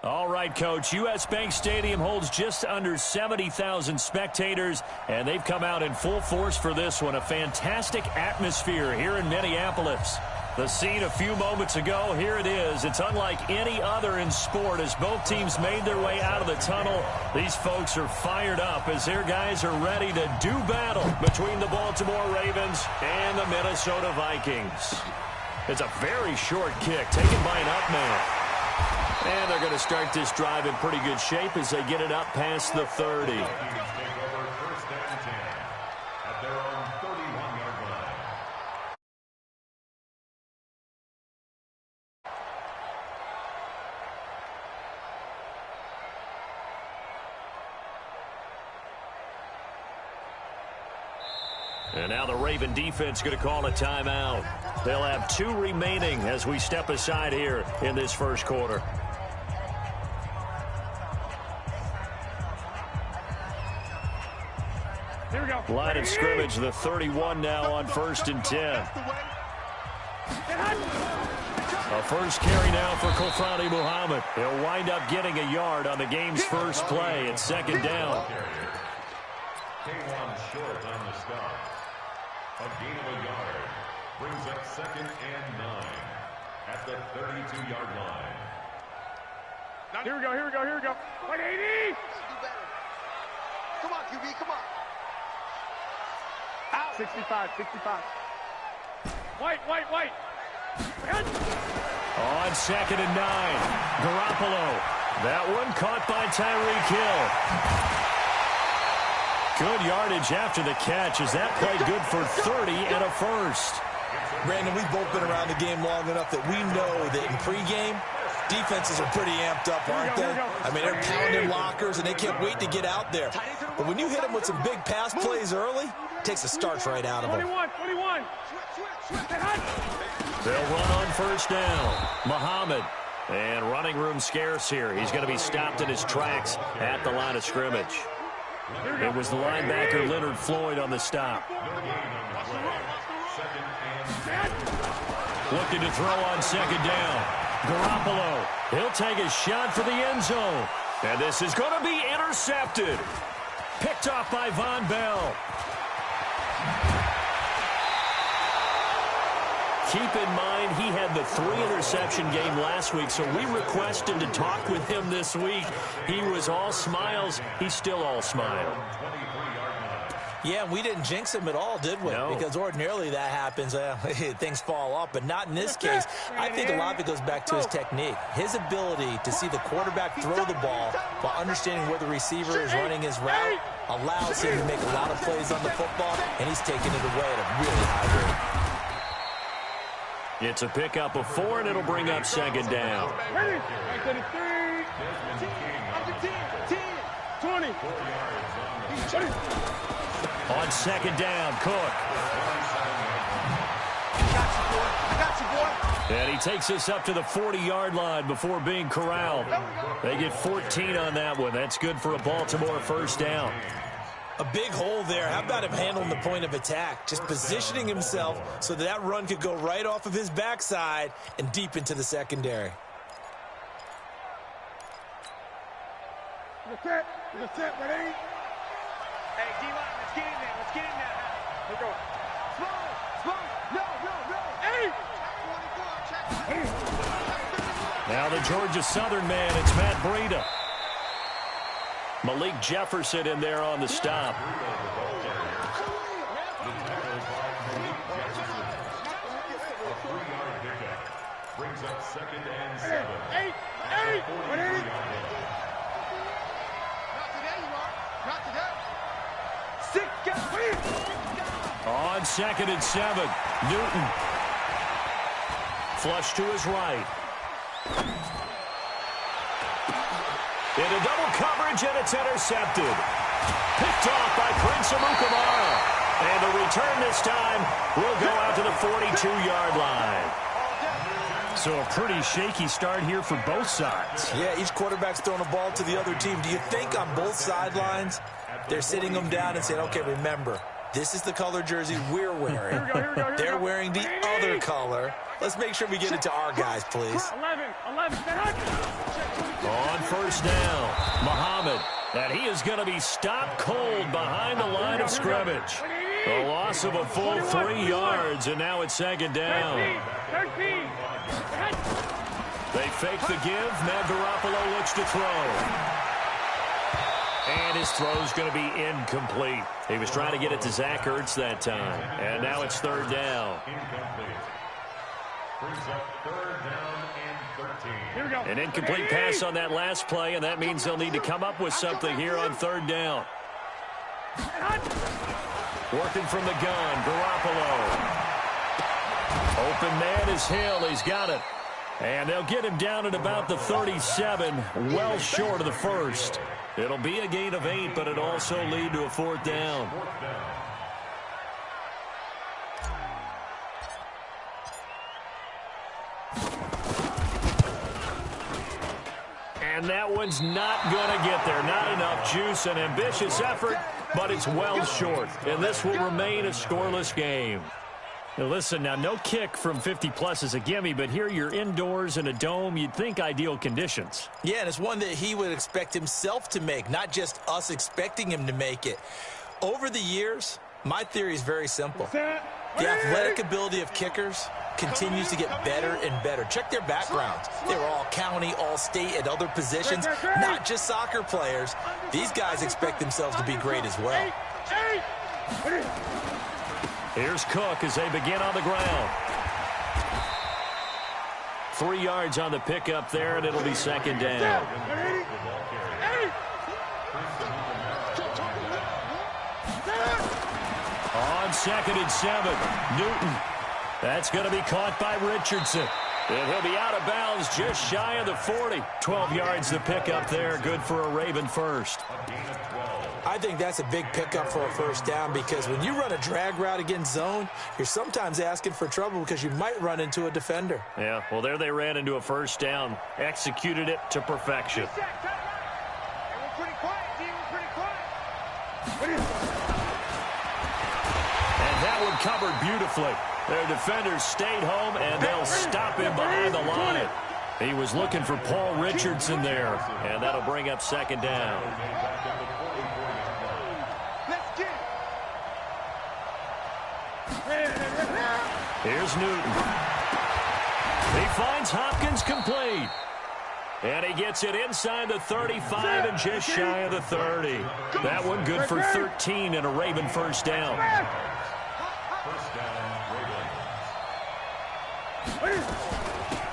All right, Coach. U.S. Bank Stadium holds just under 70,000 spectators, and they've come out in full force for this one. A fantastic atmosphere here in Minneapolis. The scene a few moments ago, here it is. It's unlike any other in sport as both teams made their way out of the tunnel. These folks are fired up as their guys are ready to do battle between the Baltimore Ravens and the Minnesota Vikings. It's a very short kick taken by an up man. And they're going to start this drive in pretty good shape as they get it up past the 30. And now the Raven defense going to call a timeout. They'll have 2 remaining as we step aside here in this first quarter. Here we go. Line of scrimmage, the 31 now on 1st and 10. A first carry now for Kofrani Muhammad. He'll wind up getting a yard on the game's first play at 2nd down. K1 short on the stop. A gain of a yard brings up 2nd and 9 at the 32-yard line. Here we go, here we go, here we go. 180! Come on, QB, come on. Out. 65, 65. White. On 2nd and 9, Garoppolo. That one caught by Tyreek Hill. Good yardage after the catch. Is that play good for 30 and a first? Brandon, we've both been around the game long enough that we know that in pregame, defenses are pretty amped up, aren't they? I mean, they're pounding lockers, and they can't wait to get out there. But when you hit them with some big pass plays early, it takes the starch right out of them. 21. They'll run on 1st down. Muhammad. And running room scarce here. He's going to be stopped in his tracks at the line of scrimmage. It was the linebacker Leonard Floyd on the stop. Looking to throw on 2nd down. Garoppolo. He'll take a shot for the end zone. And this is going to be intercepted. Picked off by Von Bell. Keep in mind, he had the 3-interception game last week, so we requested to talk with him this week. He was all smiles. He's still all smile. Yeah, we didn't jinx him at all, did we? No. Because ordinarily that happens. Things fall off, but not in this case. I think a lot of it goes back to his technique. His ability to see the quarterback throw the ball while understanding where the receiver is running his route allows him to make a lot of plays on the football, and he's taking it away at a really high rate. It's a pickup of 4, and it'll bring up 2nd down. 20. On 2nd down, Cook. I got you, boy. And he takes us up to the 40-yard line before being corralled. They get 14 on that one. That's good for a Baltimore 1st down. A big hole there. How about him handling the point of attack? Just positioning himself so that run could go right off of his backside and deep into the secondary. Ready? Hey, D-line, let's get in there. Let's go. Slow. No. Hey. Now the Georgia Southern man, it's Matt Breida. Malik Jefferson in there on the stop. Brings up 2nd and 7. 8. Not today. 6 guys. On 2nd and 7, Newton. Flush to his right. Into double coverage, and it's intercepted. Picked off by Prince Amukamara. And the return this time will go out to the 42-yard line. So a pretty shaky start here for both sides. Yeah, each quarterback's throwing a ball to the other team. Do you think on both sidelines they're sitting them down and saying, okay, remember, this is the color jersey we're wearing. They're wearing the other color. Let's make sure we get it to our guys, please. 11. On first down, Muhammad. And he is going to be stopped cold behind the line of scrimmage. A loss of a full 3 yards, and now it's second down. They fake the give. Now Garoppolo looks to throw. And his throw's going to be incomplete. He was trying to get it to Zach Ertz that time. And now it's third down. Brings up third down and 13. An incomplete pass on that last play, and that means they'll need to come up with something here on third down. Working from the gun, Garoppolo. Open man is Hill. He's got it. And they'll get him down at about the 37, well short of the first. It'll be a gain of 8, but it'll also lead to a fourth down. And that one's not going to get there. Not enough juice. An ambitious effort, but it's well short. And this will remain a scoreless game. Now listen, now no kick from 50-plus is a gimme, but here you're indoors in a dome. You'd think ideal conditions. Yeah, and it's one that he would expect himself to make, not just us expecting him to make it. Over the years, my theory is very simple. The athletic ability of kickers continues to get better and better. Check their backgrounds. They were all county, all state, at other positions, not just soccer players. These guys expect themselves to be great as well. Here's Cook as they begin on the ground. 3 yards on the pickup there, and it'll be second down. On 2nd and 7, Newton. That's going to be caught by Richardson. And he'll be out of bounds just shy of the 40. 12 yards to pick up there. Good for a Raven first. I think that's a big pickup for a first down because when you run a drag route against zone, you're sometimes asking for trouble because you might run into a defender. Yeah, well, there they ran into a first down. Executed it to perfection. And that one covered beautifully. Their defenders stayed home, and they'll stop him behind the line. He was looking for Paul Richardson there, and that'll bring up second down. Here's Newton. He finds Hopkins complete. And he gets it inside the 35 and just shy of the 30. That one good for 13 and a Raven first down.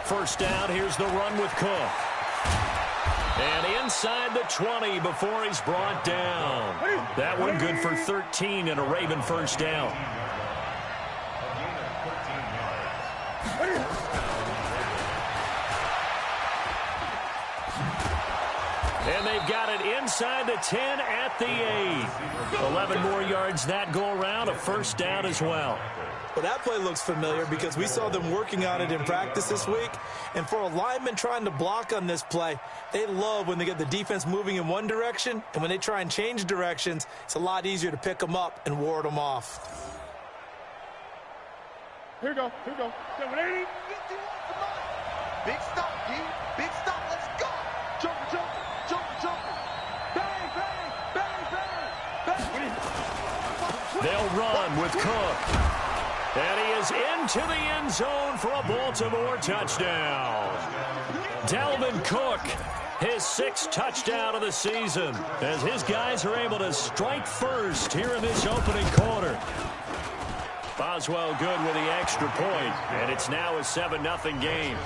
First down, here's the run with Cook. And inside the 20 before he's brought down. That one good for 13 and a Raven first down. And they've got it inside the 10 at the 8. 11 more yards that go around, a first down as well. Well, that play looks familiar because we saw them working on it in practice this week. And for a lineman trying to block on this play, they love when they get the defense moving in one direction. And when they try and change directions, it's a lot easier to pick them up and ward them off. Here we go. 780. Big stop, D. Big stop. Let's go. Jumper. Bang, bang, bang, bang. They'll run with Cook. And he is into the end zone for a Baltimore touchdown. Dalvin Cook, his 6th touchdown of the season, as his guys are able to strike first here in this opening quarter. Boswell good with the extra point, and it's now a 7-0 game.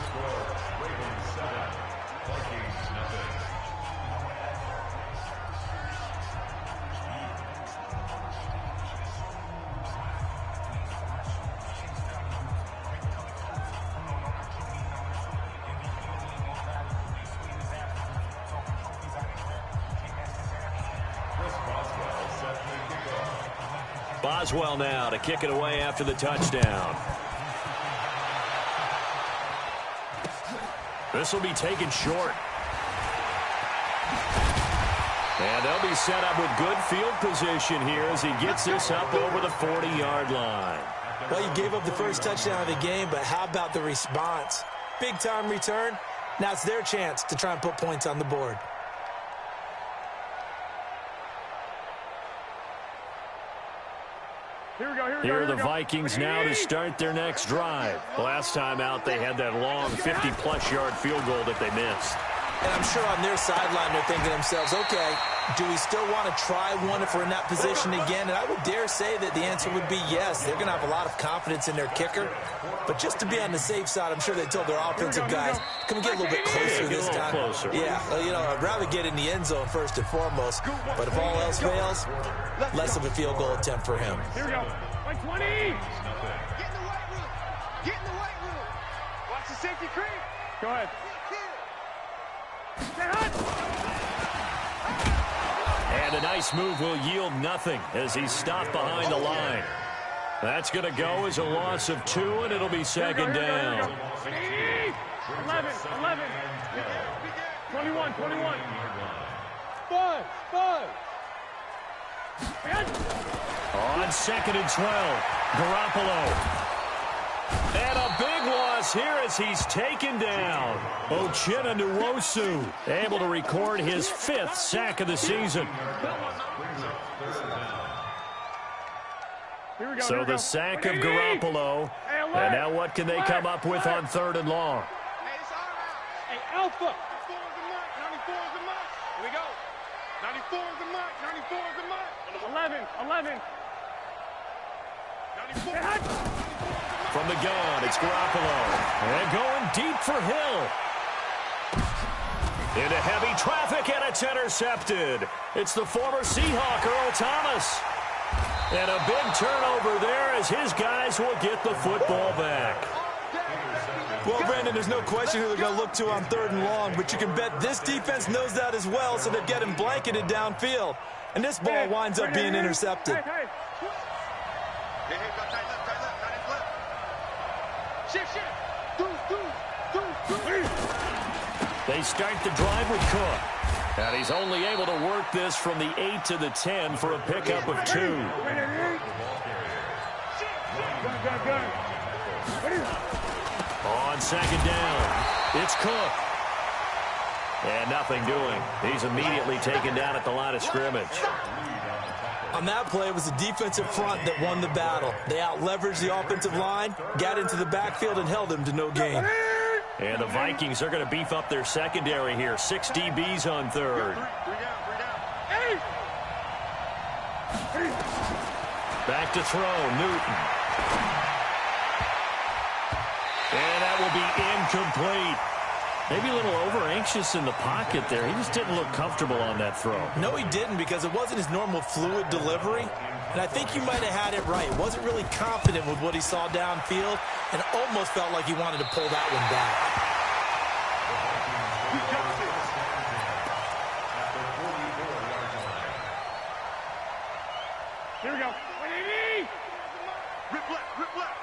Boswell now to kick it away after the touchdown. This will be taken short. And they'll be set up with good field position here as he gets this up over the 40-yard line. Well, you gave up the first touchdown of the game, but how about the response? Big-time return, Now it's their chance to try and put points on the board. Here are the Vikings now to start their next drive. Last time out, they had that long 50-plus yard field goal that they missed. And I'm sure on their sideline they're thinking to themselves, okay, do we still want to try one if we're in that position again? And I would dare say that the answer would be yes. They're going to have a lot of confidence in their kicker. But just to be on the safe side, I'm sure they told their offensive guys, can we get a little bit closer this time? Closer. Yeah, you know, I'd rather get in the end zone first and foremost. But if all else fails, less of a field goal attempt for him. Here we go. Like 20. Get in the weight room. Get in the weight room. Watch the safety creep. Go ahead. And a nice move will yield nothing as he's stopped behind the line. That's going to go as a loss of 2, and it'll be second down. 11, 21. 5. On 2nd and 12, Garoppolo. And a big loss here as he's taken down. Uchenna Nwosu able to record his 5th sack of the season. So the sack of Garoppolo. And now what can they come up with on 3rd and long? Hey, Alpha. 94 is the mark. Here we go. 94 is the mark. 94 is the mark. 11. 94. From the gun, it's Garoppolo. And going deep for Hill. Into heavy traffic, and it's intercepted. It's the former Seahawk, Earl Thomas. And a big turnover there as his guys will get the football back. Well, Brandon, there's no question who they're going to look to on 3rd and long, but you can bet this defense knows that as well, so they're getting blanketed downfield. And this ball winds up being intercepted. They start the drive with Cook. And he's only able to work this from the 8 to the 10 for a pickup of 2. On 2nd down, it's Cook. And nothing doing. He's immediately taken down at the line of scrimmage. On that play, it was the defensive front that won the battle. They out-leveraged the offensive line, got into the backfield, and held them to no gain. And the Vikings are going to beef up their secondary here. 6 DBs on 3rd. Back to throw, Newton. And that will be incomplete. Maybe a little over-anxious in the pocket there. He just didn't look comfortable on that throw. No, he didn't, because it wasn't his normal fluid delivery. And I think you might have had it right. Wasn't really confident with what he saw downfield and almost felt like he wanted to pull that one back. Here we go. Rip left.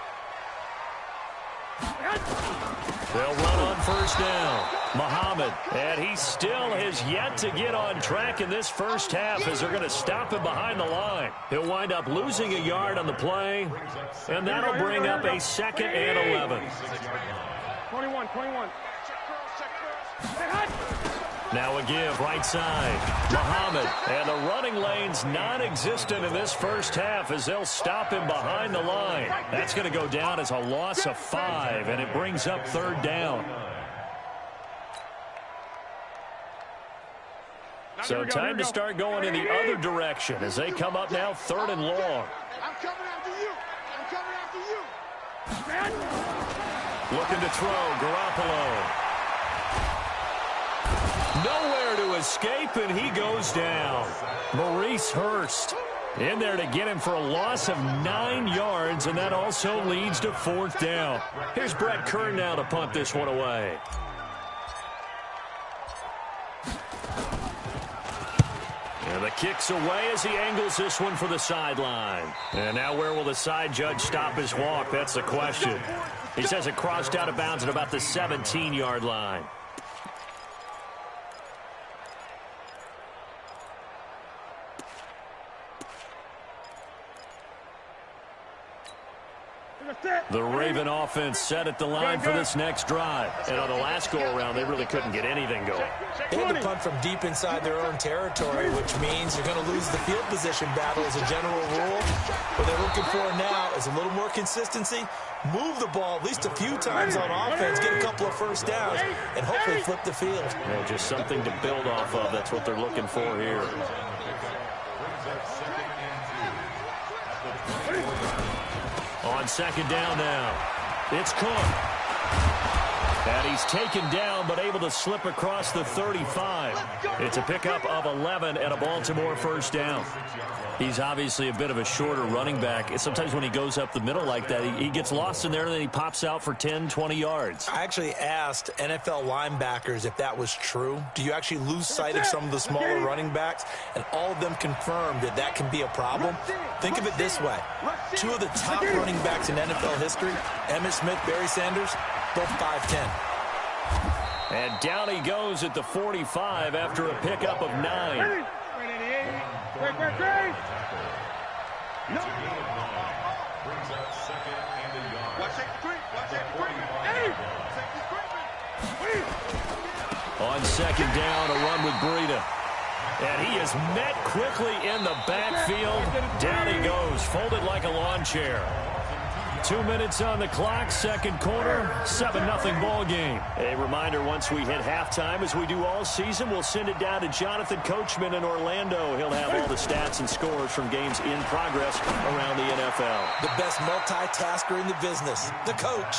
They'll run on 1st down. Muhammad, and he still has yet to get on track in this first half as they're going to stop him behind the line. He'll wind up losing a yard on the play, and that'll bring up a 2nd and 11. 21. Now a give, right side. Muhammad, and the running lane's non-existent in this first half as they'll stop him behind the line. That's going to go down as a loss of 5, and it brings up 3rd down. So time to start going in the other direction as they come up now 3rd and long. I'm coming after you. Looking to throw, Garoppolo. Nowhere to escape, and he goes down. Maurice Hurst in there to get him for a loss of 9 yards, and that also leads to 4th down. Here's Brett Kern now to punt this one away. And the kick's away as he angles this one for the sideline. And now where will the side judge stop his walk? That's the question. He says it crossed out of bounds at about the 17-yard line. The Raven offense set at the line for this next drive. And on the last go-around, they really couldn't get anything going. They had to punt from deep inside their own territory, which means you're going to lose the field position battle as a general rule. What they're looking for now is a little more consistency, move the ball at least a few times on offense, get a couple of first downs, and hopefully flip the field. Yeah, just something to build off of. That's what they're looking for here. On second down now, it's Cook. And he's taken down, but able to slip across the 35. It's a pickup of 11 and a Baltimore first down. He's obviously a bit of a shorter running back. Sometimes when he goes up the middle like that, he gets lost in there, and then he pops out for 10, 20 yards. I actually asked NFL linebackers if that was true. Do you actually lose sight of some of the smaller running backs? And all of them confirmed that that can be a problem. Think of it this way. Two of the top running backs in NFL history, Emmitt Smith, Barry Sanders, both 5'10". And down he goes at the 45 after a pickup of 9. On second down, a run with Breida. And he is met quickly in the backfield. Down he goes, folded like a lawn chair. 2 minutes on the clock, second quarter, 7-0 ball game. A reminder, once we hit halftime, as we do all season, we'll send it down to Jonathan Coachman in Orlando. He'll have all the stats and scores from games in progress around the NFL. The best multitasker in the business, the coach.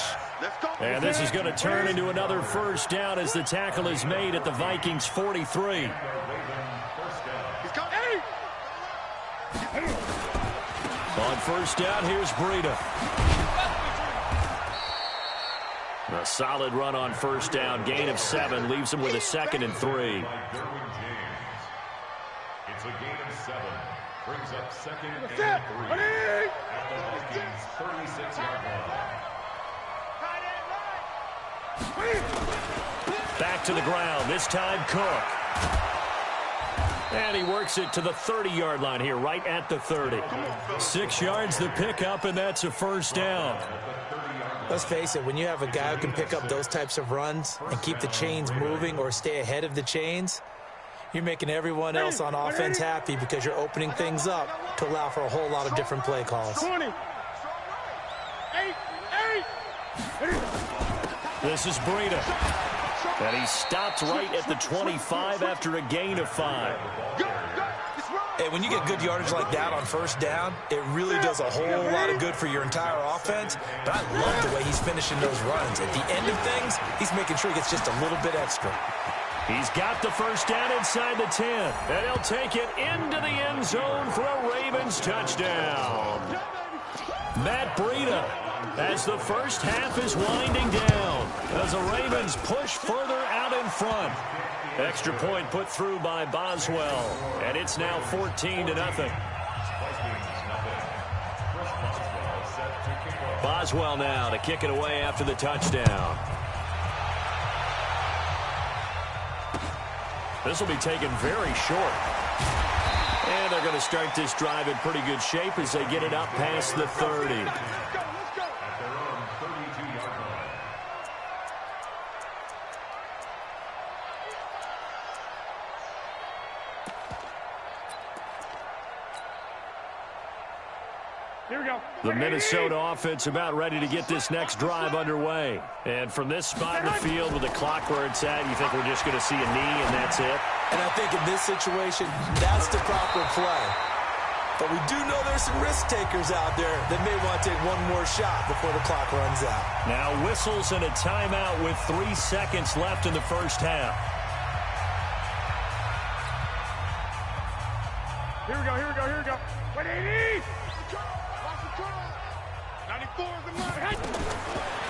And this is going to turn into another first down as the tackle is made at the Vikings 43. On first down, here's Breida. A solid run on first down. Gain of 7 leaves him with a 2nd and 3. It's a gain of 7. Brings up 2nd and 3 at the Vikings 36-yard line. Back to the ground. This time Cook. And he works it to the 30-yard line here, right at the 30. 6 yards the pickup, and that's a first down. Let's face it, when you have a guy who can pick up those types of runs and keep the chains moving or stay ahead of the chains, you're making everyone else on offense happy because you're opening things up to allow for a whole lot of different play calls. 20. This is Breida. And he stopped right at the 25 after a gain of 5. Hey, when you get good yardage like that on first down, it really does a whole lot of good for your entire offense. But I love the way he's finishing those runs. At the end of things, he's making sure he gets just a little bit extra. He's got the first down inside the 10. And he'll take it into the end zone for a Ravens touchdown. Matt Breida, as the first half is winding down, as the Ravens push further out in front. Extra point put through by Boswell, and it's now 14-0. Boswell now to kick it away after the touchdown. This will be taken very short. And they're going to start this drive in pretty good shape as they get it up past the 30. Here we go. The Minnesota offense about ready to get this next drive underway. And from this spot in the field with the clock where it's at, you think we're just going to see a knee and that's it? And I think in this situation, that's the proper play. But we do know there's some risk takers out there that may want to take one more shot before the clock runs out. Now whistles and a timeout with 3 seconds left in the first half. Here we go, here we go, here we go. What do you need? 94 is the money.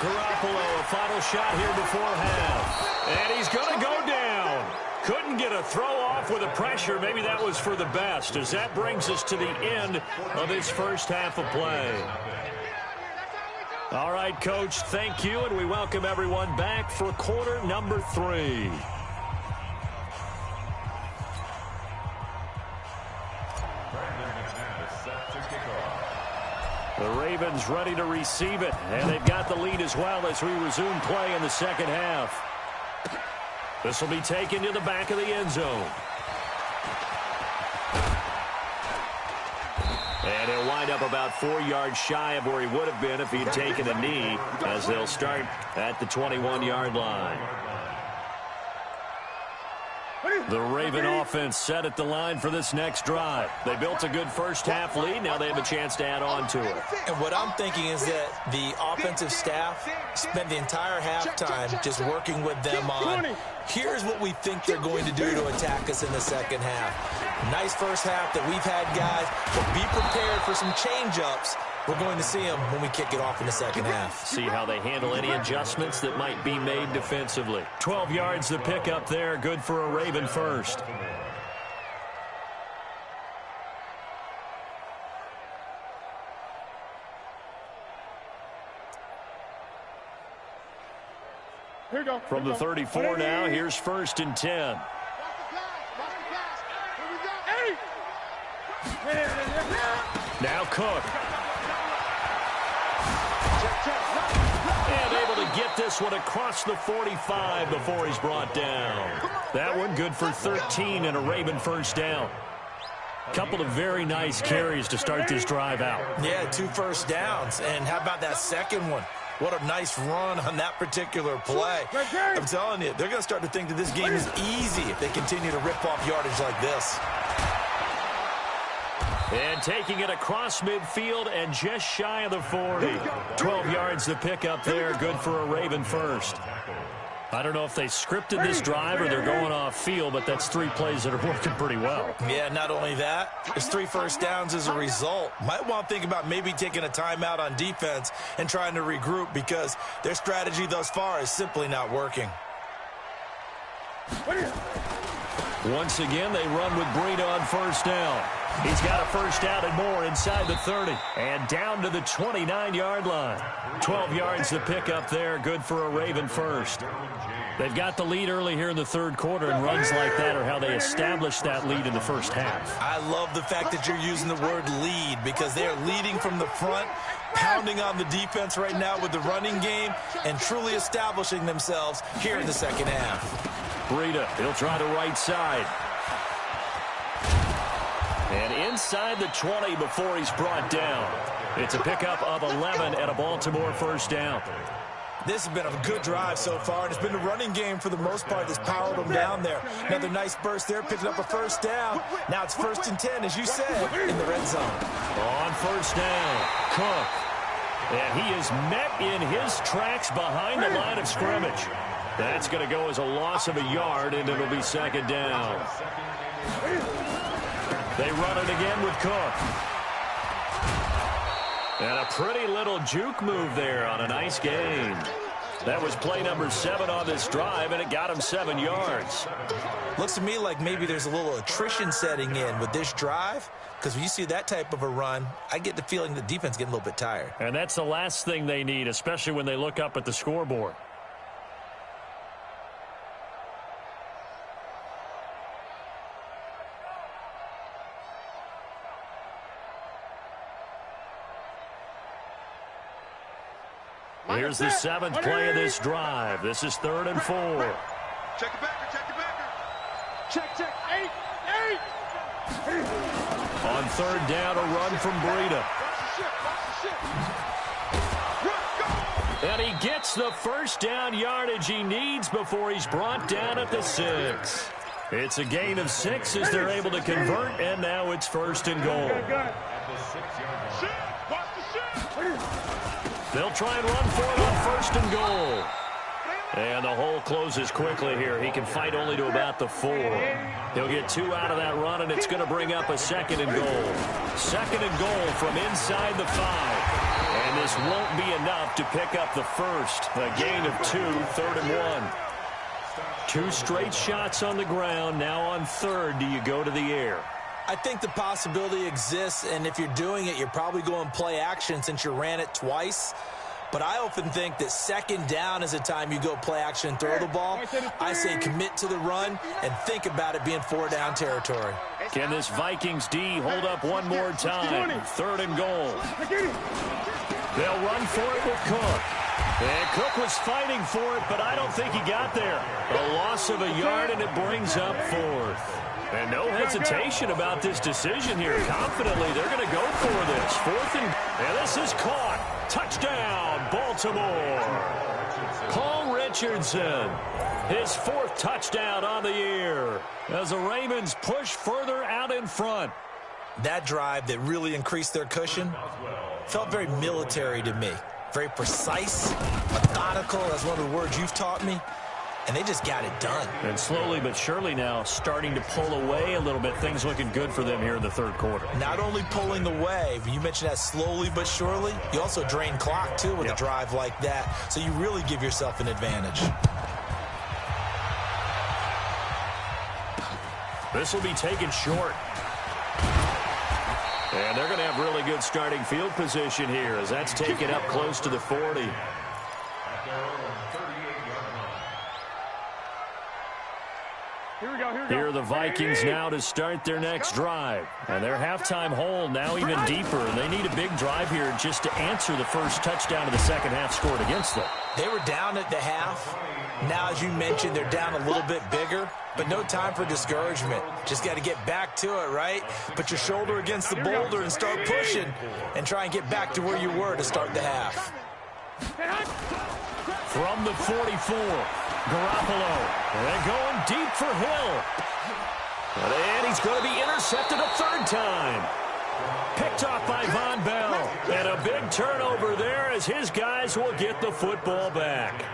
Garoppolo, a final shot here before half. And he's going to go down. Couldn't get a throw off with the pressure. Maybe that was for the best, as that brings us to the end of this first half of play. All right, Coach, thank you, and we welcome everyone back for quarter number 3. The Ravens ready to receive it, and they've got the lead as well as we resume play in the second half. This will be taken to the back of the end zone. And he'll wind up about 4 yards shy of where he would have been if he had taken a knee, as they'll start at the 21-yard line. The Raven offense set at the line for this next drive. They built a good first-half lead. Now they have a chance to add on to it. And what I'm thinking is that the offensive staff spent the entire halftime just working with them on, here's what we think they're going to do to attack us in the second half. Nice first half that we've had, guys, but be prepared for some change-ups. We're going to see them when we kick it off in the second half. See how they handle any adjustments that might be made defensively. 12 yards to pick up there. Good for a Raven first. Here you go. From the 34 now, here's 1st and 10. Now Cook. And able to get this one across the 45 before he's brought down. That one good for 13 and a Raven first down. Couple of very nice carries to start this drive out. Yeah, 2 first downs. And how about that second one? What a nice run on that particular play. I'm telling you, they're going to start to think that this game is easy if they continue to rip off yardage like this. And taking it across midfield and just shy of the 40. 12 yards to pick up there. Good for a Raven first. I don't know if they scripted this drive or they're going off field, but that's 3 plays that are working pretty well. Yeah, not only that, there's 3 first downs as a result. Might want to think about maybe taking a timeout on defense and trying to regroup because their strategy thus far is simply not working. Once again, they run with Breida on first down. He's got a first down and more inside the 30. And down to the 29-yard line. 12 yards to pick up there. Good for a Raven first. They've got the lead early here in the third quarter, and runs like that are how they establish that lead in the first half. I love the fact that you're using the word lead because they're leading from the front, pounding on the defense right now with the running game, and truly establishing themselves here in the second half. Breida, he'll try the right side. And inside the 20 before he's brought down. It's a pickup of 11 and a Baltimore first down. This has been a good drive so far, and it's been the running game for the most part that's powered them down there. Another nice burst there, picking up a first down. Now it's 1st and 10, as you said, in the red zone. On first down, Cook. And he is met in his tracks behind the line of scrimmage. That's going to go as a loss of a yard, and it'll be second down. They run it again with Cook. And a pretty little juke move there on a nice gain. That was play number 7 on this drive, and it got him 7 yards. Looks to me like maybe there's a little attrition setting in with this drive, because when you see that type of a run, I get the feeling the defense getting a little bit tired. And that's the last thing they need, especially when they look up at the scoreboard. Here's the 7th play of this drive. This is 3rd and 4. Check it backer, check it backer. Check. 8. On 3rd down, a run from Breida. And he gets the first down yardage he needs before he's brought down at the 6. It's a gain of 6 as they're able to convert, and now it's 1st and goal. They'll try and run for it on 1st and goal. And the hole closes quickly here. He can fight only to about the 4. He'll get 2 out of that run, and it's going to bring up a 2nd and goal. 2nd and goal from inside the 5. And this won't be enough to pick up the first. A gain of 2, 3rd and 1. 2 straight shots on the ground. Now on 3rd, do you go to the air? I think the possibility exists, and if you're doing it, you're probably going play action since you ran it twice. But I often think that 2nd down is the time you go play action and throw the ball. I say commit to the run and think about it being 4 down territory. Can this Vikings D hold up one more time? 3rd and goal. They'll run for it with Cook. And Cook was fighting for it, but I don't think he got there. A loss of a yard, and it brings up 4th. And no hesitation about this decision here. Confidently, they're going to go for this. 4th and this is caught. Touchdown, Baltimore. Paul Richardson, his 4th touchdown on the year as the Ravens push further out in front. That drive that really increased their cushion felt very military to me. Very precise, methodical. That's one of the words you've taught me. And they just got it done. And slowly but surely now starting to pull away a little bit. Things looking good for them here in the 3rd quarter. Not only pulling away, you mentioned that slowly but surely, you also drain clock, too, with a drive like that. So you really give yourself an advantage. This will be taken short. And they're going to have really good starting field position here as that's taken up close to the 40. Here are the Vikings now to start their next drive. And their halftime hole now even deeper. They need a big drive here just to answer the first touchdown of the second half scored against them. They were down at the half. Now, as you mentioned, they're down a little bit bigger, but no time for discouragement. Just got to get back to it, right? Put your shoulder against the boulder and start pushing and try and get back to where you were to start the half. From the 44, Garoppolo. And going deep for Hill. And he's going to be intercepted a 3rd time. Picked off by Von Bell. And a big turnover there as his guys will get the football back.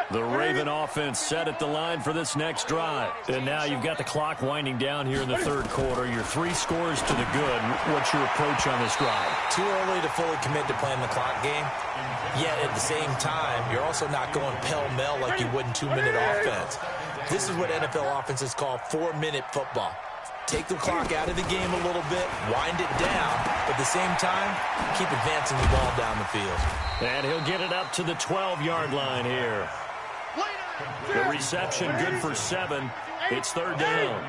The Raven offense set at the line for this next drive. And now you've got the clock winding down here in the 3rd quarter. Your 3 scores to the good. What's your approach on this drive? Too early to fully commit to playing the clock game. Yet at the same time, you're also not going pell-mell like you would in 2-minute offense. This is what NFL offenses call 4-minute football. Take the clock out of the game a little bit, wind it down, but at the same time, keep advancing the ball down the field. And he'll get it up to the 12-yard line here. The reception good for 7. It's 3rd down.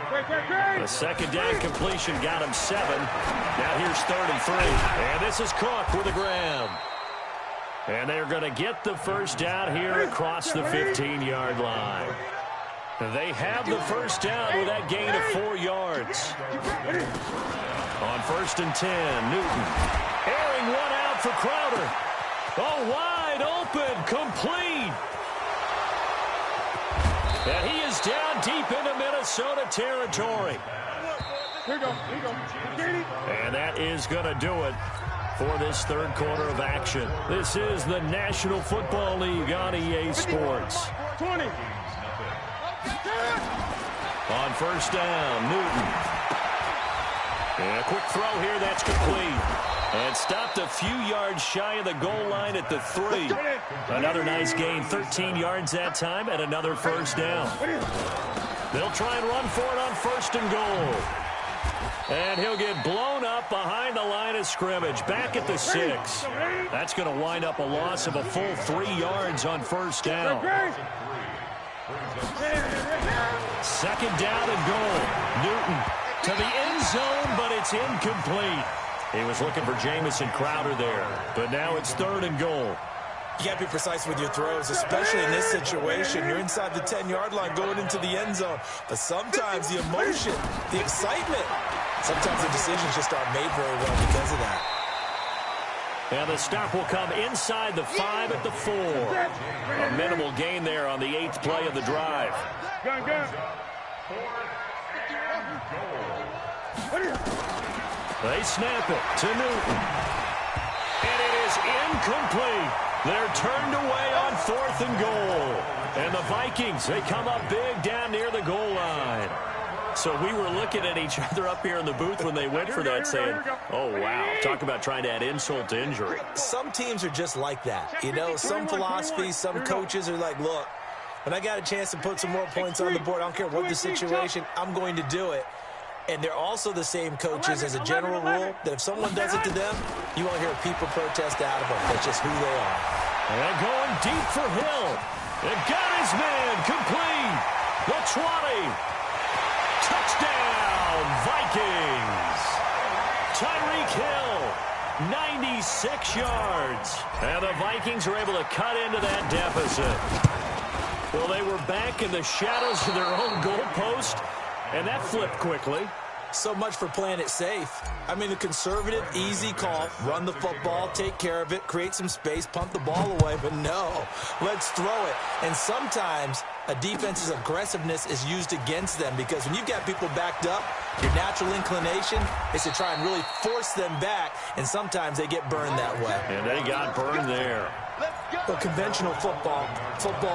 A 2nd down completion got him 7. Now here's 3rd and 3. And this is Cook with a grab. And they're going to get the first down here across the 15-yard line. They have the first down with that gain of 4 yards. On 1st and 10, Newton. Airing one out for Crowder. Oh, wide open, complete. And he is down deep into Minnesota territory. Here you go. And that is going to do it for this 3rd quarter of action. This is the National Football League on EA Sports. 20. On 1st down, Newton. And a quick throw here, that's complete. And stopped a few yards shy of the goal line at the 3. Another nice gain, 13 yards that time, and another first down. They'll try and run for it on 1st and goal. And he'll get blown up behind the line of scrimmage, back at the 6. That's going to wind up a loss of a full 3 yards on 1st down. 2nd down and goal. Newton to the end zone, but it's incomplete. He was looking for Jamison Crowder there, but now it's 3rd and goal. You got to be precise with your throws, especially in this situation. You're inside the 10-yard line going into the end zone. But sometimes the emotion, the excitement, sometimes the decisions just aren't made very well because of that. And the stop will come inside the 5 at the 4. A minimal gain there on the 8th play of the drive. Gun. They snap it to Newton. And it is incomplete. They're turned away on 4th and goal. And the Vikings, they come up big down near the goal line. So we were looking at each other up here in the booth when they went for that saying, oh, wow, talk about trying to add insult to injury. Some teams are just like that. You know, some philosophies, some coaches are like, look, when I got a chance to put some more points on the board, I don't care what the situation, I'm going to do it. And they're also the same coaches as a general rule that if someone does it to them, you won't hear people protest out of them. That's just who they are. And going deep for Hill. And got his man complete. The 20. Touchdown, Vikings. Tyreek Hill, 96 yards. And the Vikings are able to cut into that deficit. Well, they were back in the shadows of their own goalpost, and that flipped quickly. So much for playing it safe. I mean, the conservative, easy call, run the football, take care of it, create some space, punt the ball away, but no, let's throw it. And sometimes a defense's aggressiveness is used against them because when you've got people backed up, your natural inclination is to try and really force them back, and sometimes they get burned that way. And they got burned there. But conventional football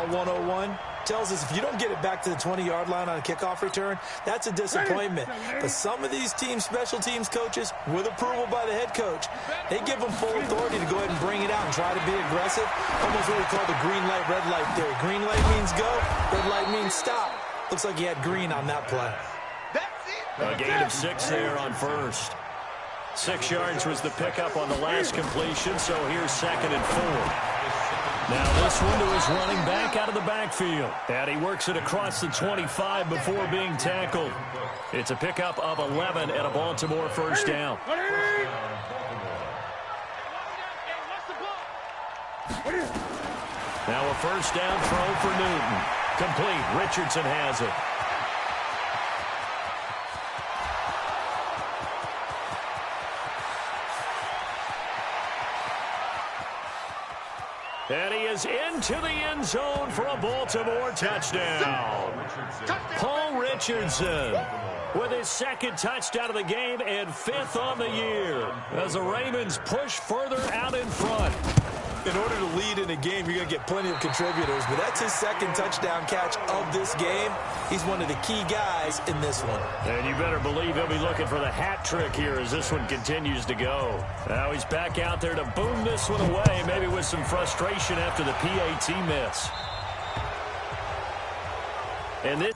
101, tells us if you don't get it back to the 20-yard line on a kickoff return, that's a disappointment. But some of these teams, special teams coaches, with approval by the head coach, they give them full authority to go ahead and bring it out and try to be aggressive. Almost what we call the green light, red light theory. Green light means go, red light means stop. Looks like he had green on that play. A gain of 6 there on first. 6 yards was the pickup on the last completion, so here's 2nd and 4. Now this one to his running back out of the backfield. And he works it across the 25 before being tackled. It's a pickup of 11 and a Baltimore first down. Now a first down throw for Newton. Complete. Richardson has it. And he is into the end zone for a Baltimore touchdown. Paul Richardson with his 2nd touchdown of the game and 5th on the year as the Ravens push further out in front. In order to lead in a game, you're going to get plenty of contributors, but that's his 2nd touchdown catch of this game. He's one of the key guys in this one. And you better believe he'll be looking for the hat trick here as this one continues to go. Now he's back out there to boom this one away, maybe with some frustration after the PAT miss. And this...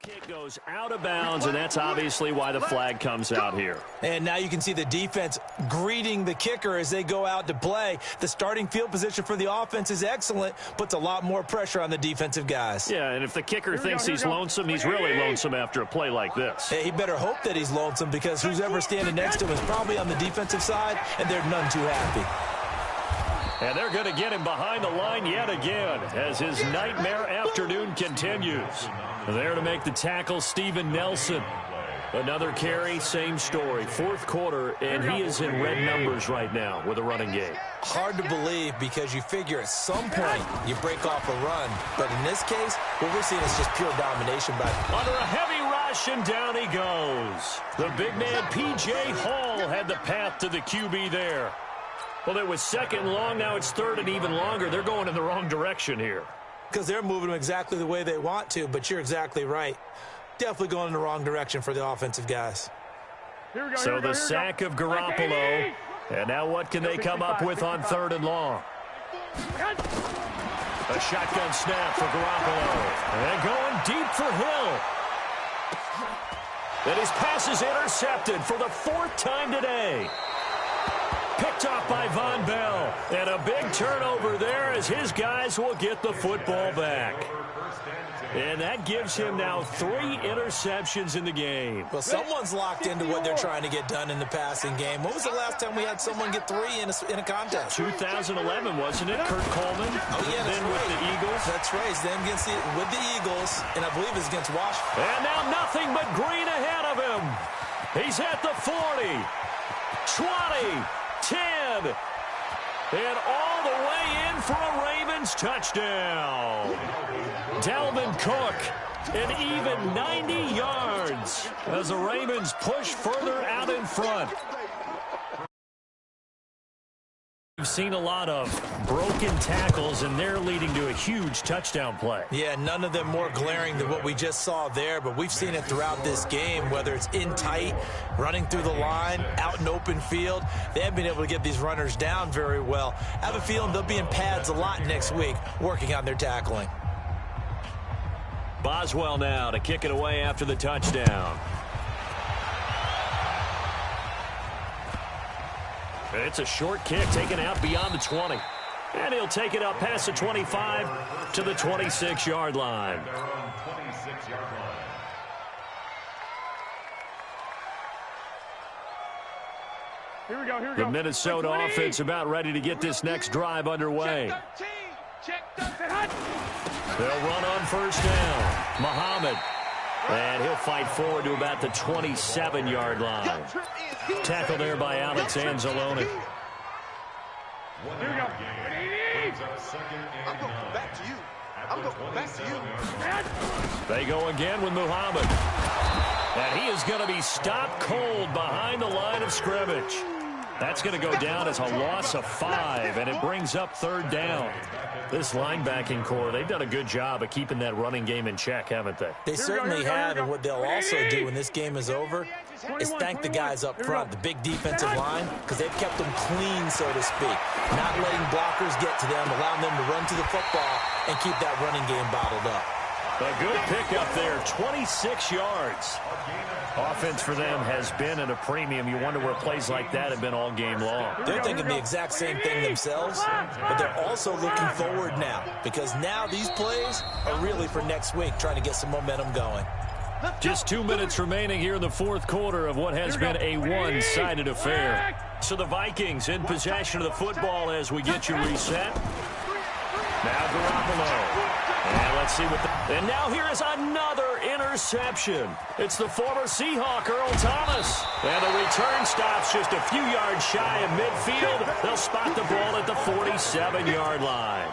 kick goes out of bounds, and that's obviously why the flag comes out here. And now you can see the defense greeting the kicker as they go out to play. The starting field position for the offense is excellent, puts a lot more pressure on the defensive guys. Yeah, and if the kicker thinks he's lonesome, he's really lonesome after a play like this. Hey, he better hope that he's lonesome because who's ever standing next to him is probably on the defensive side, and they're none too happy. And they're going to get him behind the line yet again as his nightmare afternoon continues. There to make the tackle, Steven Nelson. Another carry, same story. 4th quarter, and he is in red numbers right now with a running game. Hard to believe because you figure at some point you break off a run. But in this case, what we're seeing is just pure domination. Under a heavy rush, and down he goes. The big man, P.J. Hall, had the path to the QB there. Well, it was 2nd long. Now it's 3rd and even longer. They're going in the wrong direction here. Because they're moving them exactly the way they want to, but you're exactly right. Definitely going in the wrong direction for the offensive guys. So the sack of Garoppolo. And now what can they come up with on 3rd and long? A shotgun snap for Garoppolo. And going deep for Hill. And his pass is intercepted for the 4th time today. Picked off by Von Bell. And a big turnover there as his guys will get the football back. And that gives him now 3 interceptions in the game. Well, someone's locked into what they're trying to get done in the passing game. When was the last time we had someone get 3 in a contest? 2011, wasn't it? Kurt Coleman. Oh, yeah, then right. with the Eagles. That's right. Then with the Eagles, and I believe it's against Washington. And now nothing but green ahead of him. He's at the 40, 20, 10, and all the way in for a Ravens touchdown. Dalvin Cook, an even 90 yards as the Ravens push further out in front. We've seen a lot of broken tackles, and they're leading to a huge touchdown play. Yeah, none of them more glaring than what we just saw there, but we've seen it throughout this game, whether it's in tight, running through the line, out in open field. They haven't been able to get these runners down very well. I have a feeling they'll be in pads a lot next week, working on their tackling. Boswell now to kick it away after the touchdown. It's a short kick taken out beyond the 20. And he'll take it up past the 25 to the 26-yard line. Here we go, here we The go. Minnesota offense about ready to get this next drive underway. Check 13. They'll run on first down. Muhammad. And he'll fight forward to about the 27-yard line. Tackle there by Alex Anzalone. Here we go. I'm going to come back to you. I'm going to come back to you. They go again with Muhammad. And he is going to be stopped cold behind the line of scrimmage. That's going to go down as a loss of 5, and it brings up third down. This linebacking core, they've done a good job of keeping that running game in check, haven't they? They certainly have, and what they'll also do when this game is over is thank the guys up front, the big defensive line, because they've kept them clean, so to speak. Not letting blockers get to them, allowing them to run to the football and keep that running game bottled up. A good pickup there, 26 yards. Offense for them has been at a premium. You wonder where plays like that have been all game long. They're thinking the exact same thing themselves, but they're also looking forward now, because now these plays are really for next week, trying to get some momentum going. Just 2 minutes remaining here in the fourth quarter of what has been a one-sided affair. So the Vikings in possession of the football as we get you reset. Now Garoppolo. And let's see what and now here is another interception. It's the former Seahawk, Earl Thomas. And the return stops just a few yards shy of midfield. They'll spot the ball at the 47-yard line.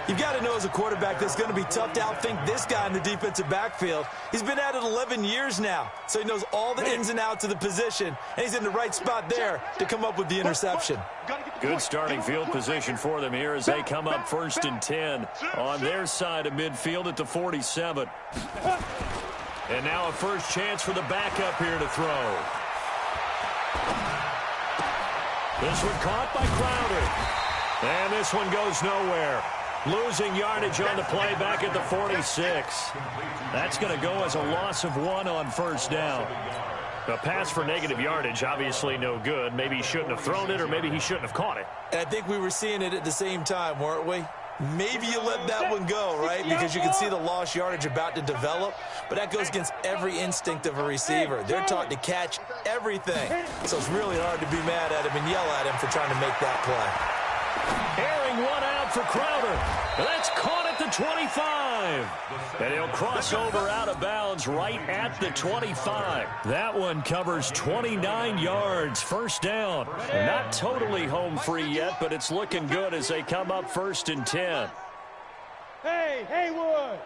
You've got to know as a quarterback that's going to be tough to outthink this guy in the defensive backfield. He's been at it 11 years now, so he knows all the ins and outs of the position, and he's in the right spot there to come up with the interception. Good starting field position for them here as they come up 1st and 10 on their side of midfield at the 47. And now a first chance for the backup here to throw. This one caught by Crowder. And this one goes nowhere. Losing yardage on the play back at the 46. That's going to go as a loss of 1 on first down. A pass for negative yardage, obviously no good. Maybe he shouldn't have thrown it, or maybe he shouldn't have caught it. And I think we were seeing it at the same time, weren't we? Maybe you let that one go, right? Because you can see the lost yardage about to develop. But that goes against every instinct of a receiver. They're taught to catch everything. So it's really hard to be mad at him and yell at him for trying to make that play. Airing one out for Crowder. That's caught at the 25. And he'll cross over out of bounds right at the 25. That one covers 29 yards. First down. Not totally home free yet, but it's looking good as they come up 1st and 10. Hey, Haywood.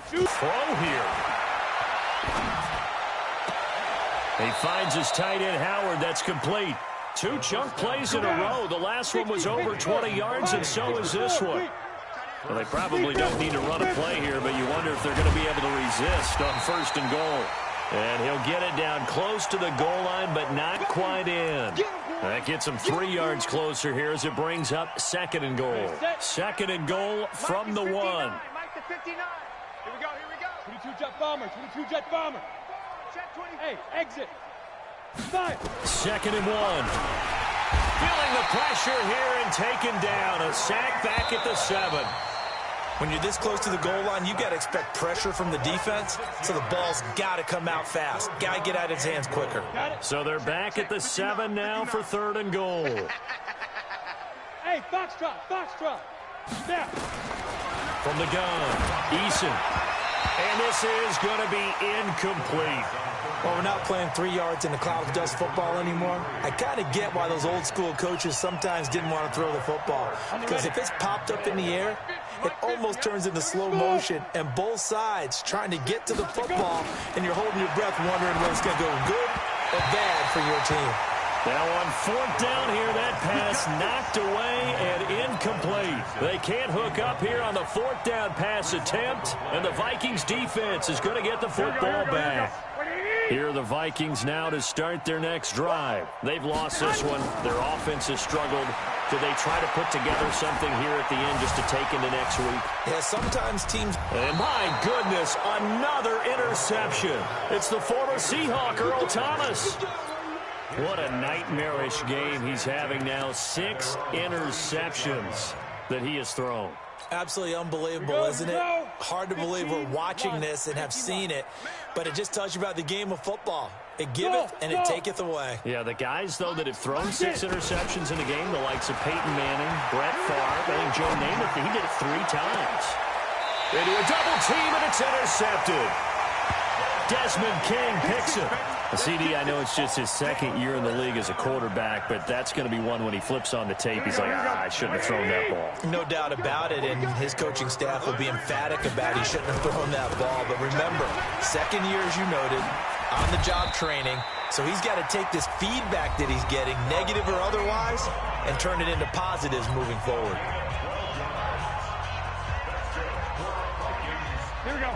Throw here. He finds his tight end, Howard. That's complete. 2 chunk plays in a row. The last one was over 20 yards, and so is this one. Well, they probably don't need to run a play here, but you wonder if they're going to be able to resist on 1st and goal. And he'll get it down close to the goal line, but not quite in. That gets him 3 yards closer here as it brings up 2nd and goal. 2nd and goal from the 1. Mike the 59. Here we go. 22 jet bomber. Check 20. Hey, exit. 2nd and 1. Feeling the pressure here and taken down. A sack back at the 7. When you're this close to the goal line, you got to expect pressure from the defense, so the ball's got to come out fast. Got to get out of his hands quicker. So they're back at the 7 now for 3rd and goal. Hey, Foxtrot. Now. From the gun, Eason. And this is going to be incomplete. Well, we're not playing 3 yards in a cloud of dust football anymore. I kind of get why those old school coaches sometimes didn't want to throw the football. Because if it's popped up in the air, it almost turns into slow motion, and both sides trying to get to the football, and you're holding your breath wondering whether it's going to go good or bad for your team. Now on 4th down here, that pass knocked away and incomplete. They can't hook up here on the 4th down pass attempt, and the Vikings defense is going to get the football back. Here are the Vikings now to start their next drive. They've lost this one. Their offense has struggled. Do they try to put together something here at the end just to take into next week? Yeah, sometimes teams... And my goodness, another interception. It's the former Seahawk, Earl Thomas. What a nightmarish game he's having now. 6 interceptions that he has thrown. Absolutely unbelievable, isn't it? Hard to believe we're watching this and have seen it, but it just tells you about the game of football. It giveth and it taketh away. Yeah, the guys, though, that have thrown 6 interceptions in a game, the likes of Peyton Manning, Brett Favre, I think Joe Namath, he did it 3 times. They do a double team, and it's intercepted. Desmond King picks it. CD, I know it's just his 2nd year in the league as a quarterback, but that's going to be one when he flips on the tape. He's like, I shouldn't have thrown that ball. No doubt about it, and his coaching staff will be emphatic about he shouldn't have thrown that ball. But remember, 2nd year, as you noted, on-the-job training, so he's got to take this feedback that he's getting, negative or otherwise, and turn it into positives moving forward. Here we go.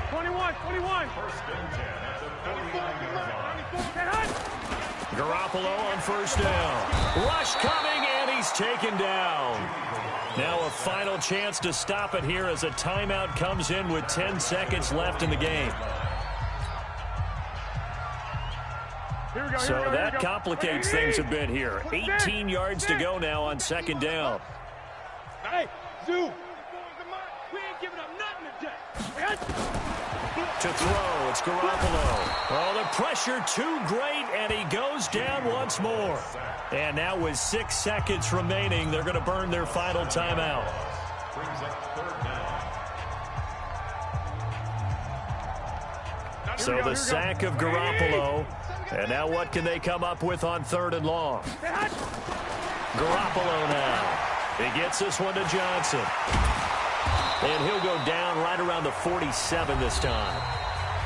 21, 21. Garoppolo on 1st down. Rush coming, and he's taken down. Now a final chance to stop it here as a timeout comes in with 10 seconds left in the game. So that complicates things a bit here. 18 yards to go now on 2nd down. Hey, Zoo. We ain't giving up nothing today. To throw, it's Garoppolo. Oh, the pressure too great, and he goes down once more. And now with 6 seconds remaining, they're going to burn their final timeout. So the sack of Garoppolo. And now what can they come up with on 3rd and long? Garoppolo now. He gets this one to Johnson. And he'll go down right around the 47 this time.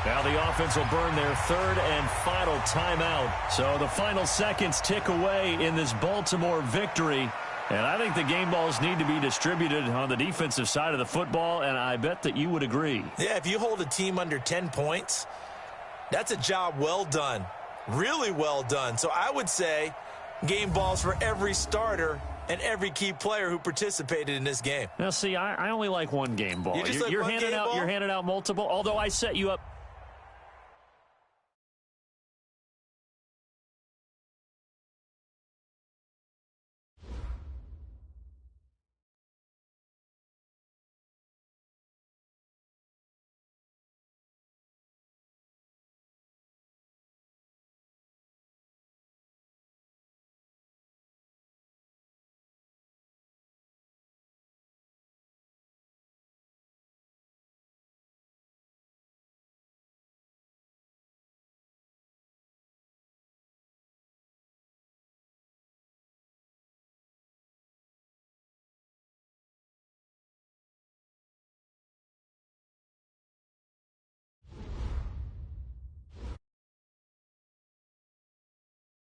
Now the offense will burn their 3rd and final timeout. So the final seconds tick away in this Baltimore victory. And I think the game balls need to be distributed on the defensive side of the football, and I bet that you would agree. Yeah, if you hold a team under 10 points, that's a job well done. Really well done. So I would say game balls for every starter and every key player who participated in this game. Now, see, I only like one game ball. You're handing out multiple, although I set you up